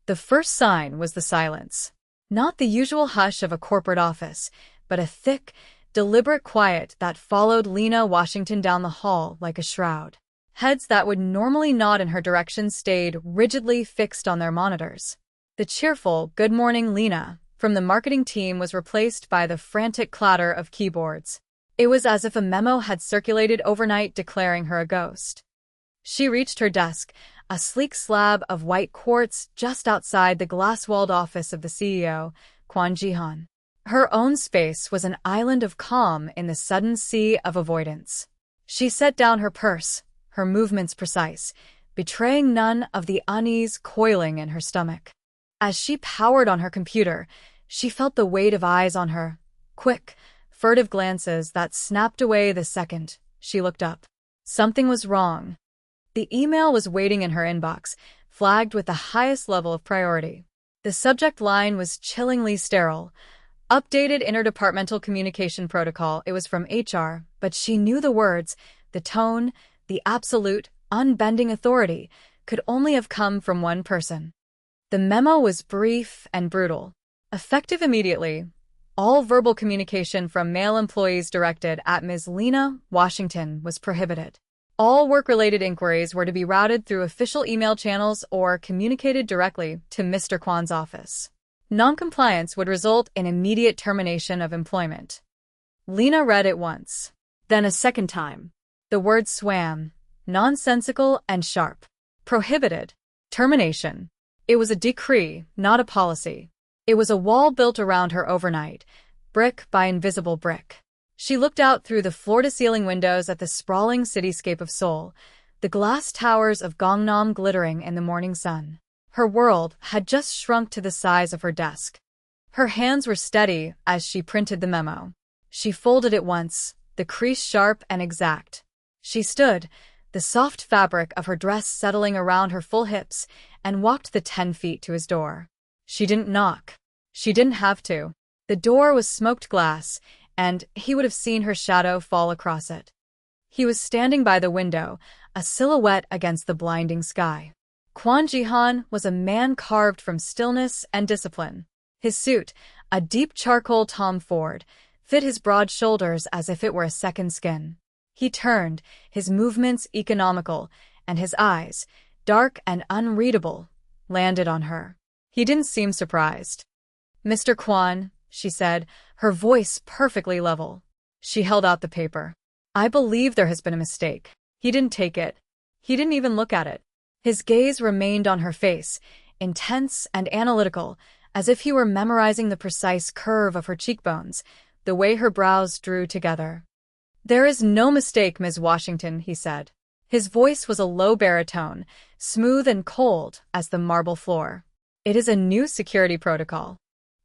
The first sign was the silence. Not the usual hush of a corporate office, but a thick, deliberate quiet that followed Lena Washington down the hall like a shroud. Heads that would normally nod in her direction stayed rigidly fixed on their monitors. The cheerful, "Good morning, Lena," from the marketing team was replaced by the frantic clatter of keyboards. It was as if a memo had circulated overnight declaring her a ghost. She reached her desk, a sleek slab of white quartz just outside the glass-walled office of the CEO, Kwon Ji-han. Her own space was an island of calm in the sudden sea of avoidance. She set down her purse, her movements precise, betraying none of the unease coiling in her stomach. As she powered on her computer, she felt the weight of eyes on her, quick, furtive glances that snapped away the second she looked up. Something was wrong. The email was waiting in her inbox, flagged with the highest level of priority. The subject line was chillingly sterile. Updated interdepartmental communication protocol. It was from HR, but she knew the words, the tone, the absolute, unbending authority could only have come from one person. The memo was brief and brutal. Effective immediately, all verbal communication from male employees directed at Ms. Lena Washington was prohibited. All work-related inquiries were to be routed through official email channels or communicated directly to Mr. Kwan's office. Noncompliance would result in immediate termination of employment. Lena read it once, then a second time. The words swam, nonsensical and sharp. Prohibited. Termination. It was a decree, not a policy. It was a wall built around her overnight, brick by invisible brick. She looked out through the floor-to-ceiling windows at the sprawling cityscape of Seoul, the glass towers of Gangnam glittering in the morning sun. Her world had just shrunk to the size of her desk. Her hands were steady as she printed the memo. She folded it once, the crease sharp and exact. She stood, the soft fabric of her dress settling around her full hips, and walked the 10 feet to his door. She didn't knock. She didn't have to. The door was smoked glass, and he would have seen her shadow fall across it. He was standing by the window, a silhouette against the blinding sky. Kwon Ji-han was a man carved from stillness and discipline. His suit, a deep charcoal Tom Ford, fit his broad shoulders as if it were a second skin. He turned, his movements economical, and his eyes, dark and unreadable, landed on her. He didn't seem surprised. "Mr. Kwon," she said, her voice perfectly level. She held out the paper. "I believe there has been a mistake." He didn't take it. He didn't even look at it. His gaze remained on her face, intense and analytical, as if he were memorizing the precise curve of her cheekbones, the way her brows drew together. "There is no mistake, Ms. Washington," he said. His voice was a low baritone, smooth and cold as the marble floor. "It is a new security protocol."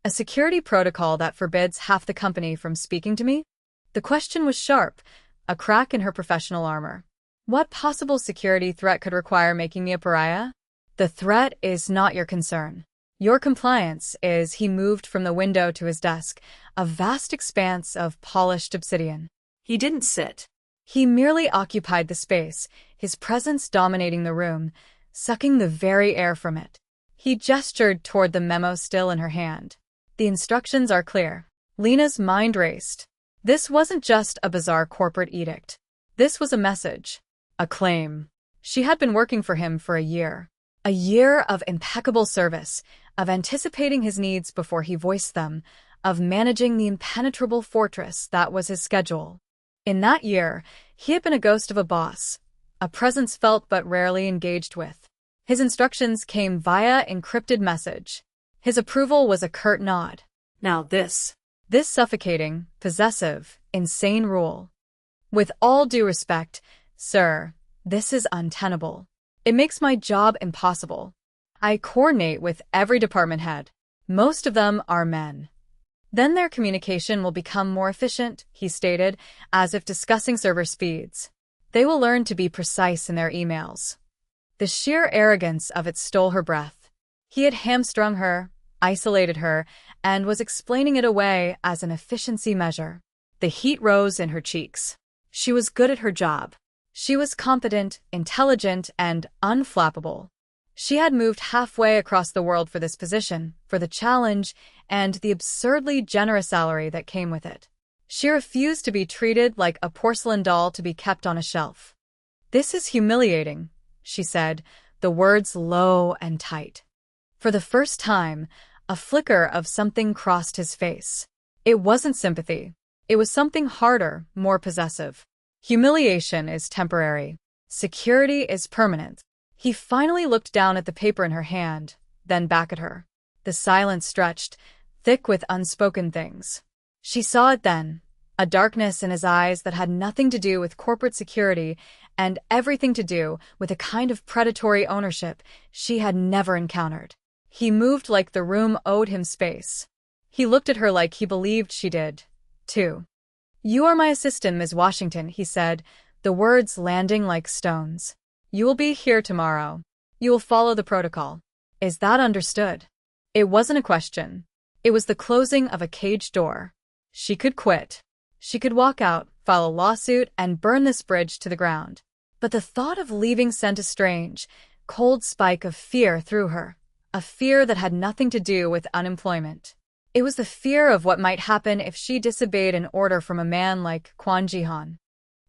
"A security protocol that forbids half the company from speaking to me?" The question was sharp, a crack in her professional armor. "What possible security threat could require making me a pariah?" "The threat is not your concern. Your compliance is." He moved from the window to his desk, a vast expanse of polished obsidian. He didn't sit. He merely occupied the space, his presence dominating the room, sucking the very air from it. He gestured toward the memo still in her hand. "The instructions are clear." Lena's mind raced. This wasn't just a bizarre corporate edict. This was a message. A claim. She had been working for him for a year. A year of impeccable service, of anticipating his needs before he voiced them, of managing the impenetrable fortress that was his schedule. In that year, he had been a ghost of a boss, a presence felt but rarely engaged with. His instructions came via encrypted message. His approval was a curt nod. Now this suffocating, possessive, insane rule. "With all due respect, sir, this is untenable. It makes my job impossible. I coordinate with every department head. Most of them are men. Then their communication will become more efficient," he stated, as if discussing server speeds. "They will learn to be precise in their emails." The sheer arrogance of it stole her breath. He had hamstrung her, isolated her, and was explaining it away as an efficiency measure. The heat rose in her cheeks. She was good at her job. She was competent, intelligent, and unflappable. She had moved halfway across the world for this position, for the challenge, and the absurdly generous salary that came with it. She refused to be treated like a porcelain doll to be kept on a shelf. "This is humiliating," she said, the words low and tight. For the first time, a flicker of something crossed his face. It wasn't sympathy. It was something harder, more possessive. Humiliation is temporary. Security is permanent. He finally looked down at the paper in her hand, then back at her. The silence stretched, thick with unspoken things. She saw it then, a darkness in his eyes that had nothing to do with corporate security and everything to do with a kind of predatory ownership she had never encountered. He moved like the room owed him space. He looked at her like he believed she did, too. "You are my assistant, Ms. Washington," he said, the words landing like stones. "You will be here tomorrow. You will follow the protocol. Is that understood?" It wasn't a question. It was the closing of a cage door. She could quit. She could walk out, file a lawsuit, and burn this bridge to the ground. But the thought of leaving sent a strange, cold spike of fear through her, a fear that had nothing to do with unemployment. It was the fear of what might happen if she disobeyed an order from a man like Kwon Ji-han.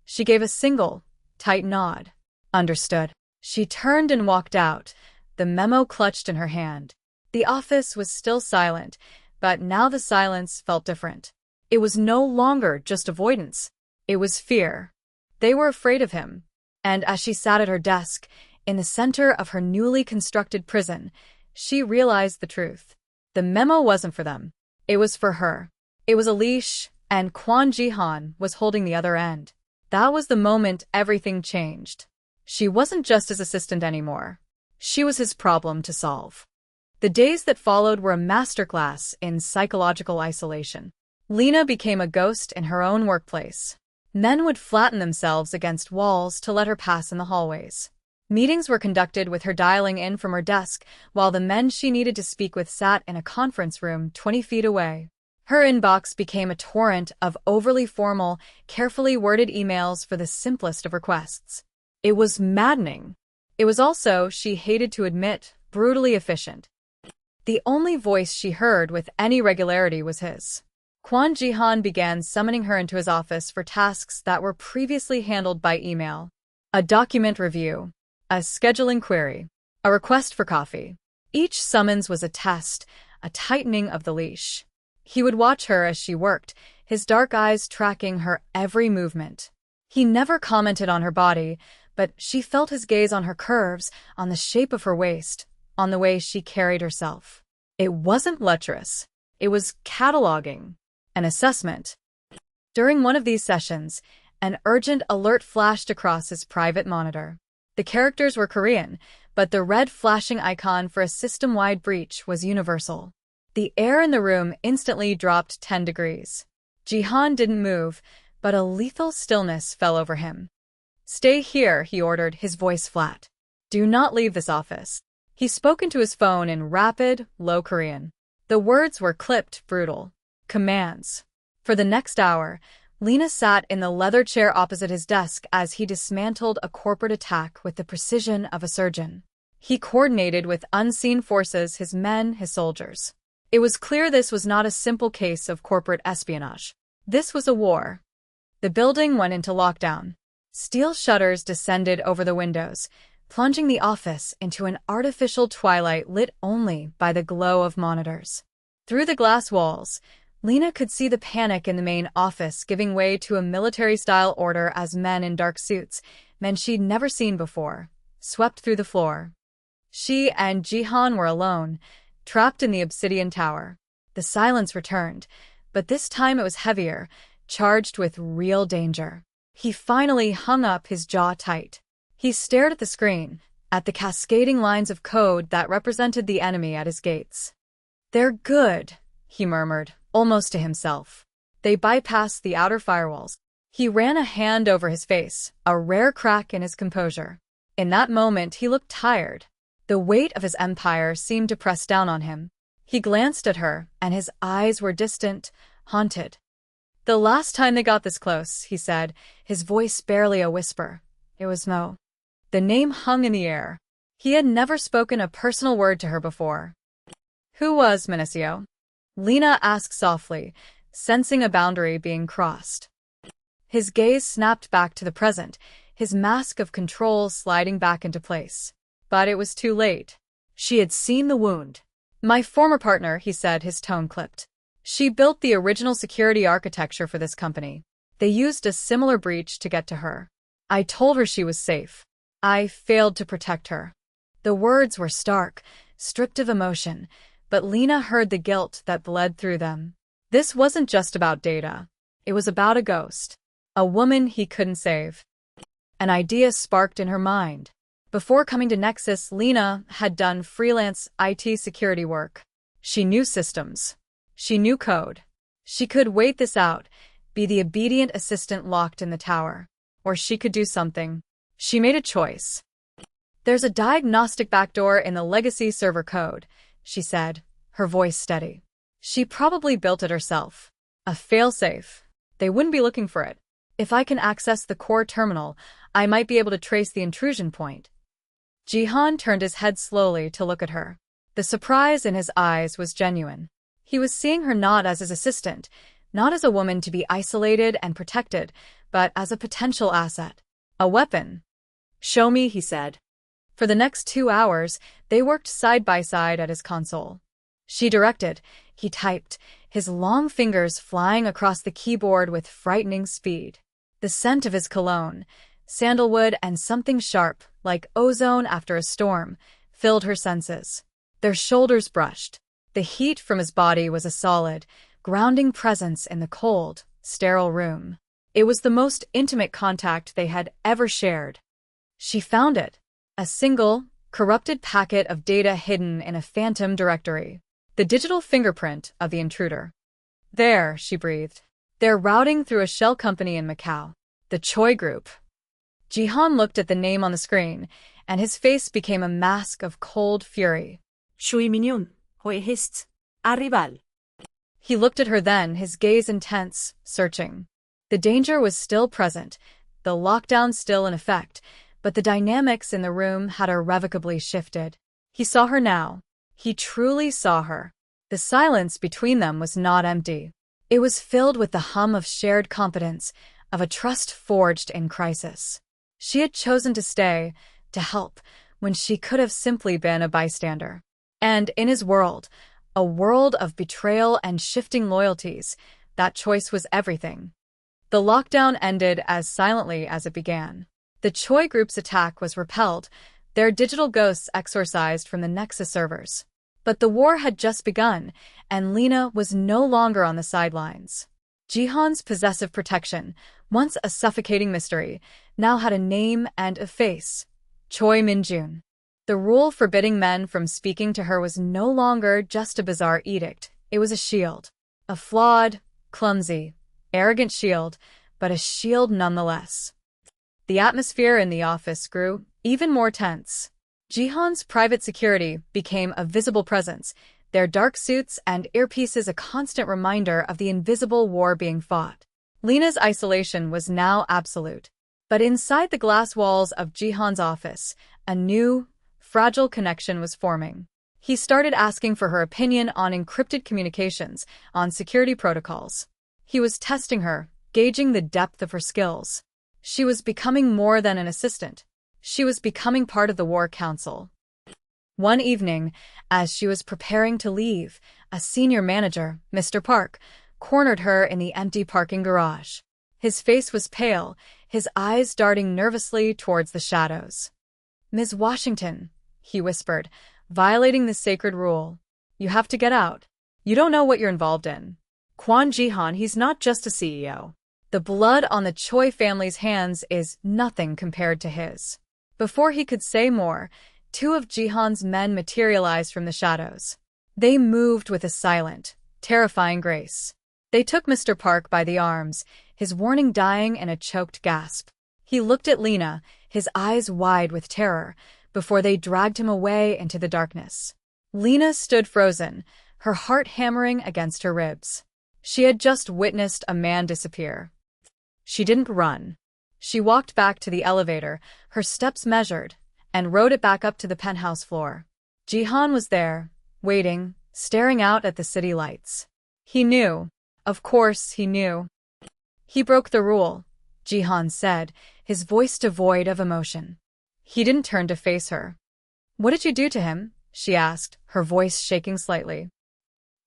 She gave a single, tight nod. Understood. She turned and walked out, the memo clutched in her hand. The office was still silent, but now the silence felt different. It was no longer just avoidance. It was fear. They were afraid of him. And as she sat at her desk, in the center of her newly constructed prison, she realized the truth. The memo wasn't for them. It was for her. It was a leash, and Kwon Ji-han was holding the other end. That was the moment everything changed. She wasn't just his assistant anymore. She was his problem to solve. The days that followed were a masterclass in psychological isolation. Lena became a ghost in her own workplace. Men would flatten themselves against walls to let her pass in the hallways. Meetings were conducted with her dialing in from her desk, while the men she needed to speak with sat in a conference room 20 feet away. Her inbox became a torrent of overly formal, carefully worded emails for the simplest of requests. It was maddening. It was also, she hated to admit, brutally efficient. The only voice she heard with any regularity was his. Kwon Ji-han began summoning her into his office for tasks that were previously handled by email. A document review, a scheduling query, a request for coffee. Each summons was a test, a tightening of the leash. He would watch her as she worked, his dark eyes tracking her every movement. He never commented on her body, but she felt his gaze on her curves, on the shape of her waist, on the way she carried herself. It wasn't lecherous. It was cataloging, an assessment. During one of these sessions, an urgent alert flashed across his private monitor. The characters were Korean, but the red flashing icon for a system-wide breach was universal. The air in the room instantly dropped 10 degrees. Ji-han didn't move, but a lethal stillness fell over him. "Stay here," he ordered, his voice flat. "Do not leave this office." He spoke into his phone in rapid, low Korean. The words were clipped, brutal. Commands. For the next hour, Lena sat in the leather chair opposite his desk as he dismantled a corporate attack with the precision of a surgeon. He coordinated with unseen forces, his men, his soldiers. It was clear this was not a simple case of corporate espionage. This was a war. The building went into lockdown. Steel shutters descended over the windows, plunging the office into an artificial twilight lit only by the glow of monitors. Through the glass walls, Lena could see the panic in the main office giving way to a military-style order as men in dark suits, men she'd never seen before, swept through the floor. She and Ji-han were alone, trapped in the obsidian tower. The silence returned, but this time it was heavier, charged with real danger. He finally hung up, his jaw tight. He stared at the screen, at the cascading lines of code that represented the enemy at his gates. "They're good," he murmured, almost to himself. "They bypassed the outer firewalls." He ran a hand over his face, a rare crack in his composure. In that moment he looked tired. The weight of his empire seemed to press down on him. He glanced at her, and his eyes were distant, haunted. "The last time they got this close," he said, his voice barely a whisper, "it was Mo." The name hung in the air. He had never spoken a personal word to her before. Who was Minicio? Lena asked softly, sensing a boundary being crossed. His gaze snapped back to the present, his mask of control sliding back into place. But it was too late. She had seen the wound. My former partner, he said, his tone clipped. She built the original security architecture for this company. They used a similar breach to get to her. I told her she was safe. I failed to protect her. The words were stark, stripped of emotion, but Lena heard the guilt that bled through them. This wasn't just about Data. It was about a ghost. A woman he couldn't save. An idea sparked in her mind. Before coming to Nexus, Lena had done freelance IT security work. She knew systems. She knew code. She could wait this out, be the obedient assistant locked in the tower. Or she could do something. She made a choice. There's a diagnostic backdoor in the legacy server code, she said, her voice steady. She probably built it herself. A failsafe. They wouldn't be looking for it. If I can access the core terminal, I might be able to trace the intrusion point. Jihan turned his head slowly to look at her. The surprise in his eyes was genuine. He was seeing her not as his assistant, not as a woman to be isolated and protected, but as a potential asset. A weapon. Show me, he said. For the next 2 hours, they worked side by side at his console. She directed, he typed, his long fingers flying across the keyboard with frightening speed. The scent of his cologne, sandalwood and something sharp, like ozone after a storm, filled her senses. Their shoulders brushed. The heat from his body was a solid, grounding presence in the cold, sterile room. It was the most intimate contact they had ever shared. She found it. A single, corrupted packet of data hidden in a phantom directory. The digital fingerprint of the intruder. There, she breathed. They're routing through a shell company in Macau. The Choi Group. Jihan looked at the name on the screen, and his face became a mask of cold fury. Shui Minhyun, Hoehist, Arrival. He looked at her then, his gaze intense, searching. The danger was still present, the lockdown still in effect, but the dynamics in the room had irrevocably shifted. He saw her now. He truly saw her. The silence between them was not empty. It was filled with the hum of shared competence, of a trust forged in crisis. She had chosen to stay, to help, when she could have simply been a bystander. And in his world, a world of betrayal and shifting loyalties, that choice was everything. The lockdown ended as silently as it began. The Choi Group's attack was repelled, their digital ghosts exorcised from the Nexus servers. But the war had just begun, and Lena was no longer on the sidelines. Jihan's possessive protection, once a suffocating mystery, now had a name and a face. Choi Minjun. The rule forbidding men from speaking to her was no longer just a bizarre edict. It was a shield. A flawed, clumsy, arrogant shield, but a shield nonetheless. The atmosphere in the office grew even more tense. Jihan's private security became a visible presence, their dark suits and earpieces a constant reminder of the invisible war being fought. Lena's isolation was now absolute. But inside the glass walls of Jihan's office, a new, fragile connection was forming. He started asking for her opinion on encrypted communications, on security protocols. He was testing her, gauging the depth of her skills. She was becoming more than an assistant. She was becoming part of the War Council. One evening, as she was preparing to leave, a senior manager, Mr. Park, cornered her in the empty parking garage. His face was pale, his eyes darting nervously towards the shadows. "Ms. Washington," he whispered, violating the sacred rule. "You have to get out. You don't know what you're involved in." Kwon Jihan, he's not just a CEO. The blood on the Choi family's hands is nothing compared to his. Before he could say more, two of Jihan's men materialized from the shadows. They moved with a silent, terrifying grace. They took Mr. Park by the arms, his warning dying in a choked gasp. He looked at Lena, his eyes wide with terror, before they dragged him away into the darkness. Lena stood frozen, her heart hammering against her ribs. She had just witnessed a man disappear. She didn't run. She walked back to the elevator, her steps measured, and rode it back up to the penthouse floor. Jihan was there, waiting, staring out at the city lights. He knew. Of course he knew. He broke the rule, Jihan said, his voice devoid of emotion. He didn't turn to face her. What did you do to him? She asked, her voice shaking slightly.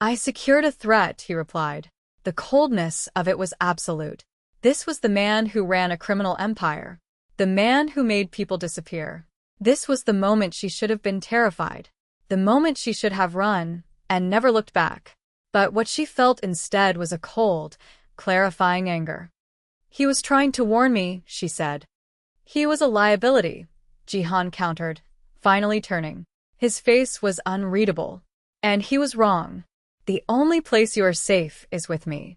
I secured a threat, he replied. The coldness of it was absolute. This was the man who ran a criminal empire. The man who made people disappear. This was the moment she should have been terrified. The moment she should have run, and never looked back. But what she felt instead was a cold, clarifying anger. He was trying to warn me, she said. He was a liability, Jihan countered, finally turning. His face was unreadable. And he was wrong. The only place you are safe is with me.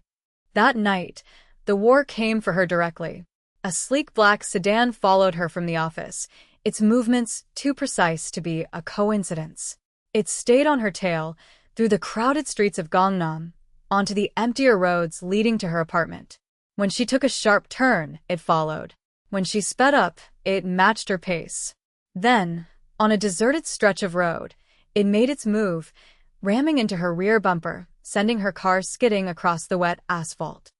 That night, the war came for her directly. A sleek black sedan followed her from the office, its movements too precise to be a coincidence. It stayed on her tail, through the crowded streets of Gangnam, onto the emptier roads leading to her apartment. When she took a sharp turn, it followed. When she sped up, it matched her pace. Then, on a deserted stretch of road, it made its move, ramming into her rear bumper, sending her car skidding across the wet asphalt.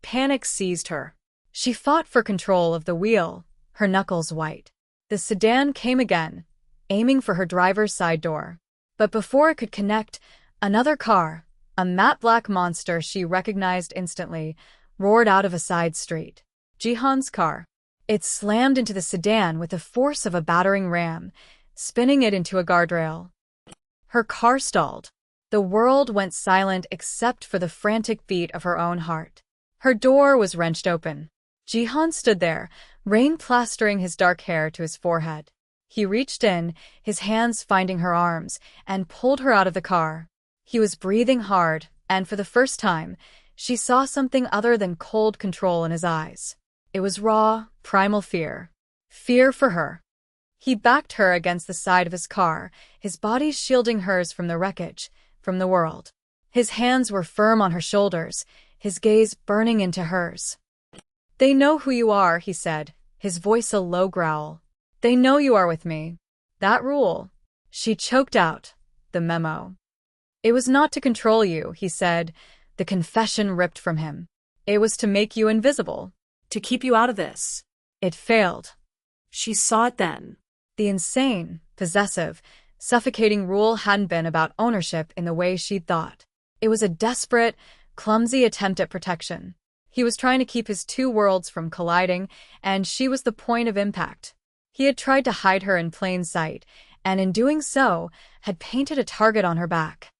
Panic seized her. She fought for control of the wheel, her knuckles white. The sedan came again, aiming for her driver's side door. But before it could connect, another car, a matte black monster she recognized instantly, roared out of a side street. Jihan's car. It slammed into the sedan with the force of a battering ram, spinning it into a guardrail. Her car stalled. The world went silent except for the frantic beat of her own heart. Her door was wrenched open. Jihan stood there, rain plastering his dark hair to his forehead. He reached in, his hands finding her arms, and pulled her out of the car. He was breathing hard, and for the first time, she saw something other than cold control in his eyes. It was raw, primal fear. Fear for her. He backed her against the side of his car, his body shielding hers from the wreckage, from the world. His hands were firm on her shoulders, his gaze burning into hers. They know who you are, he said, his voice a low growl. They know you are with me. That rule. She choked out. The memo. It was not to control you, he said, the confession ripped from him. It was to make you invisible. To keep you out of this. It failed. She saw it then. The insane, possessive, suffocating rule hadn't been about ownership in the way she'd thought. It was a desperate, clumsy attempt at protection. He was trying to keep his two worlds from colliding, and she was the point of impact. He had tried to hide her in plain sight, and in doing so, had painted a target on her back.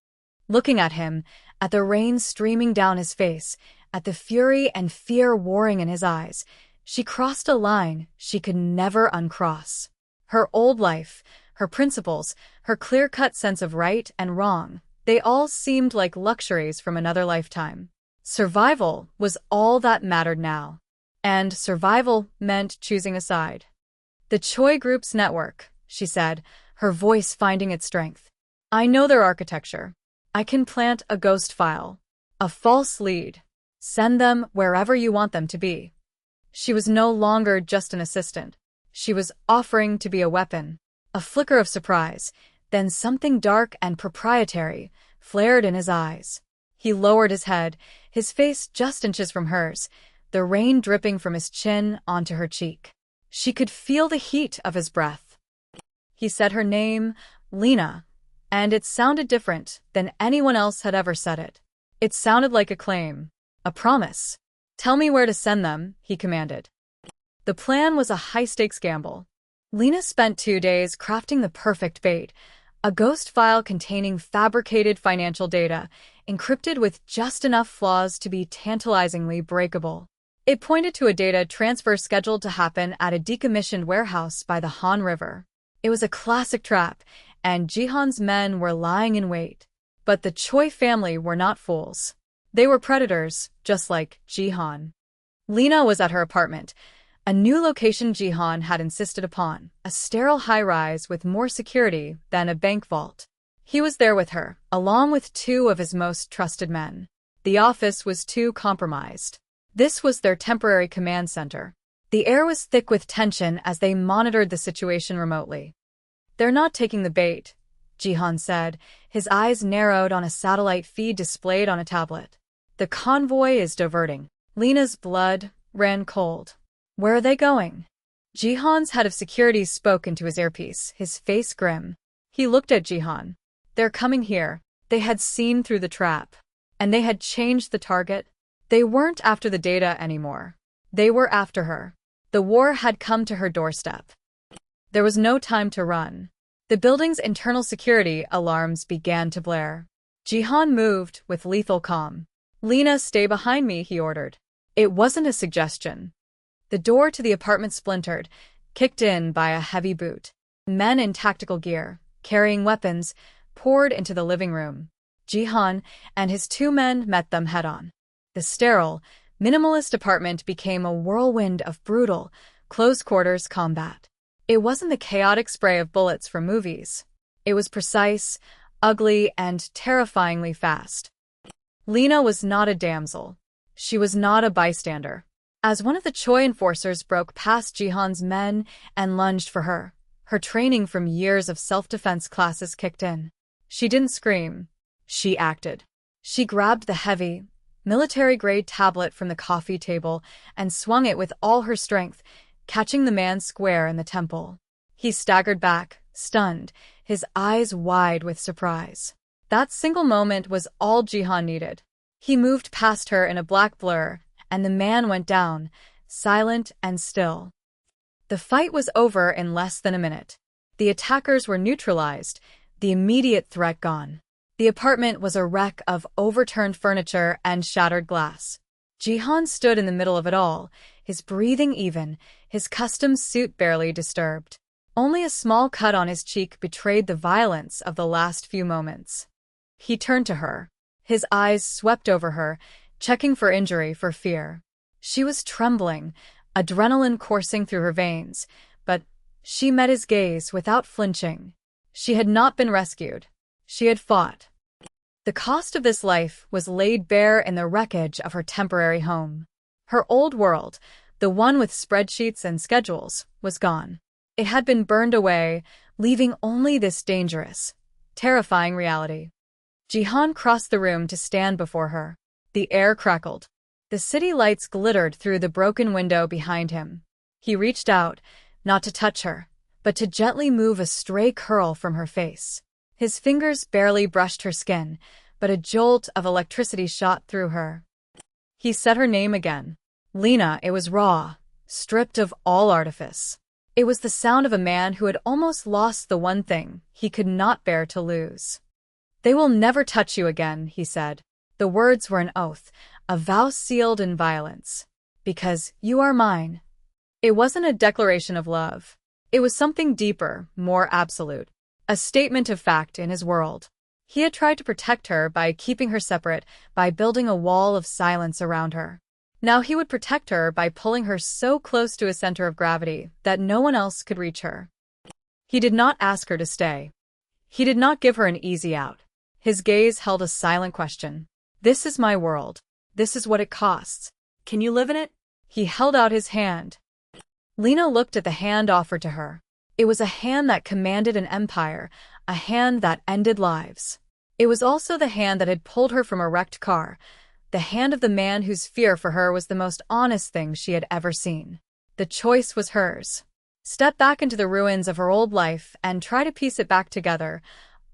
Looking at him, at the rain streaming down his face, at the fury and fear warring in his eyes, she crossed a line she could never uncross. Her old life, her principles, her clear-cut sense of right and wrong, they all seemed like luxuries from another lifetime. Survival was all that mattered now. And survival meant choosing a side. The Choi Group's network, she said, her voice finding its strength. I know their architecture. I can plant a ghost file, a false lead. Send them wherever you want them to be. She was no longer just an assistant. She was offering to be a weapon. A flicker of surprise, then something dark and proprietary flared in his eyes. He lowered his head, his face just inches from hers, the rain dripping from his chin onto her cheek. She could feel the heat of his breath. He said her name, Lena, and it sounded different than anyone else had ever said it. It sounded like a claim, a promise. Tell me where to send them, he commanded. The plan was a high-stakes gamble. Lena spent 2 days crafting the perfect bait, a ghost file containing fabricated financial data, encrypted with just enough flaws to be tantalizingly breakable. It pointed to a data transfer scheduled to happen at a decommissioned warehouse by the Han River. It was a classic trap, and Jihan's men were lying in wait. But the Choi family were not fools. They were predators, just like Jihan. Lena was at her apartment, a new location Jihan had insisted upon, a sterile high-rise with more security than a bank vault. He was there with her, along with 2 of his most trusted men. The office was too compromised. This was their temporary command center. The air was thick with tension as they monitored the situation remotely. "They're not taking the bait," Jihan said, his eyes narrowed on a satellite feed displayed on a tablet. "The convoy is diverting." Lena's blood ran cold. "Where are they going?" Jihan's head of security spoke into his earpiece, his face grim. He looked at Jihan. "They're coming here." They had seen through the trap. And they had changed the target. They weren't after the data anymore. They were after her. The war had come to her doorstep. There was no time to run. The building's internal security alarms began to blare. Jihan moved with lethal calm. "Lena, stay behind me," he ordered. It wasn't a suggestion. The door to the apartment splintered, kicked in by a heavy boot. Men in tactical gear, carrying weapons, poured into the living room. Jihan and his two men met them head-on. The sterile, minimalist apartment became a whirlwind of brutal, close-quarters combat. It wasn't the chaotic spray of bullets from movies. It was precise, ugly, and terrifyingly fast. Lena was not a damsel. She was not a bystander. As one of the Choi enforcers broke past Jihan's men and lunged for her, her training from years of self-defense classes kicked in. She didn't scream. She acted. She grabbed the heavy, military-grade tablet from the coffee table and swung it with all her strength, catching the man square in the temple. He staggered back, stunned, his eyes wide with surprise. That single moment was all Jihan needed. He moved past her in a black blur, and the man went down, silent and still. The fight was over in less than a minute. The attackers were neutralized, the immediate threat gone. The apartment was a wreck of overturned furniture and shattered glass. Jihan stood in the middle of it all, his breathing even, his custom suit barely disturbed. Only a small cut on his cheek betrayed the violence of the last few moments. He turned to her. His eyes swept over her, checking for injury, for fear. She was trembling, adrenaline coursing through her veins, but she met his gaze without flinching. She had not been rescued. She had fought. The cost of this life was laid bare in the wreckage of her temporary home. Her old world, the one with spreadsheets and schedules, was gone. It had been burned away, leaving only this dangerous, terrifying reality. Jihan crossed the room to stand before her. The air crackled. The city lights glittered through the broken window behind him. He reached out, not to touch her, but to gently move a stray curl from her face. His fingers barely brushed her skin, but a jolt of electricity shot through her. He said her name again. Lena. It was raw, stripped of all artifice. It was the sound of a man who had almost lost the one thing he could not bear to lose. "They will never touch you again," he said. The words were an oath, a vow sealed in violence. "Because you are mine." It wasn't a declaration of love. It was something deeper, more absolute. A statement of fact in his world. He had tried to protect her by keeping her separate, by building a wall of silence around her. Now he would protect her by pulling her so close to a center of gravity that no one else could reach her. He did not ask her to stay. He did not give her an easy out. His gaze held a silent question. "This is my world. This is what it costs. Can you live in it?" He held out his hand. Lena looked at the hand offered to her. It was a hand that commanded an empire, a hand that ended lives. It was also the hand that had pulled her from a wrecked car, the hand of the man whose fear for her was the most honest thing she had ever seen. The choice was hers. Step back into the ruins of her old life and try to piece it back together,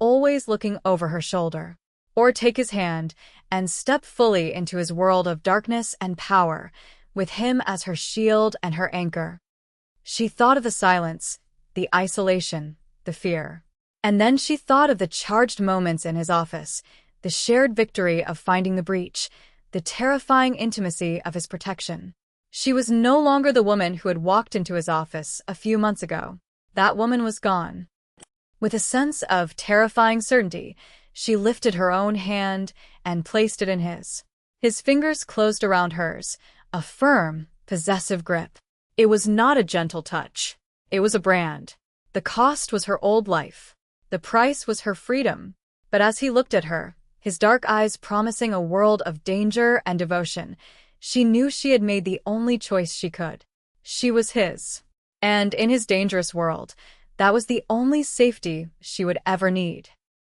always looking over her shoulder. Or take his hand and step fully into his world of darkness and power, with him as her shield and her anchor. She thought of the silence, the isolation, the fear. And then she thought of the charged moments in his office, the shared victory of finding the breach, the terrifying intimacy of his protection. She was no longer the woman who had walked into his office a few months ago. That woman was gone. With a sense of terrifying certainty, she lifted her own hand and placed it in his. His fingers closed around hers, a firm, possessive grip. It was not a gentle touch. It was a brand. The cost was her old life. The price was her freedom. But as he looked at her, his dark eyes promising a world of danger and devotion, she knew she had made the only choice she could. She was his. And in his dangerous world, that was the only safety she would ever need.